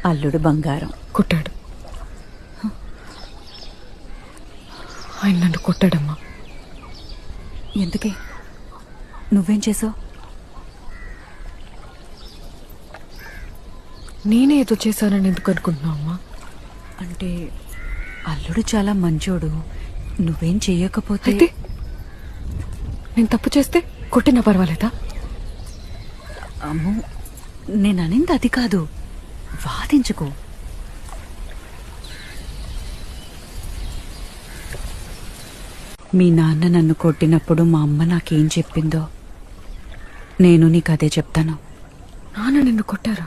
అల్లుడు బంగారం. కొట్టాడు. ఆయన నన్ను కొట్టాడమ్మా. ఎందుకే? నువ్వేం చేసావు? నేనే ఏదో చేశానని ఎందుకు అనుకుంటున్నావు అమ్మా? అంటే అల్లుడు చాలా మంచోడు, నువ్వేం చెయ్యకపోతే. అయితే నేను తప్పు చేస్తే కొట్టినా పర్వాలేదా? అమ్మో, నేననింది అది కాదు. వాదించుకో. మీ నాన్న నన్ను కొట్టినప్పుడు మా అమ్మ నాకేం చెప్పిందో నేను నీకు అదే చెప్తాను. నాన్న నిన్ను కొట్టారా?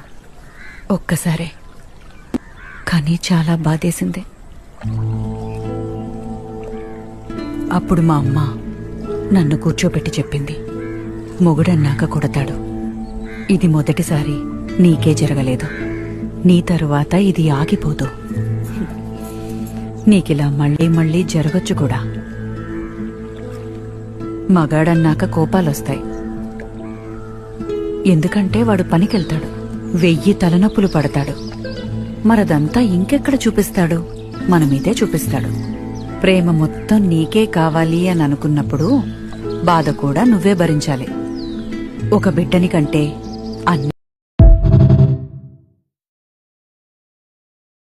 ఒక్కసారే, కానీ చాలా బాధేసింది. అప్పుడు మా అమ్మ నన్ను కూర్చోబెట్టి చెప్పింది, మొగుడన్నాక కొడతాడు. ఇది మొదటిసారి నీకే జరగలేదు, నీ తరువాత ఇది ఆగిపోదు. నీకిలా మళ్ళీ మళ్ళీ జరగచ్చు కూడా. మగాడన్నాక కోపాలొస్తాయి. ఎందుకంటే వాడు పనికెళ్తాడు, 1000 తలనొప్పులు పడతాడు. మరదంతా ఇంకెక్కడ చూపిస్తాడు? మన మీదే చూపిస్తాడు. ప్రేమ మొత్తం నీకే కావాలి అని అనుకున్నప్పుడు బాధ కూడా నువ్వే భరించాలి. ఒక బిడ్డని కంటే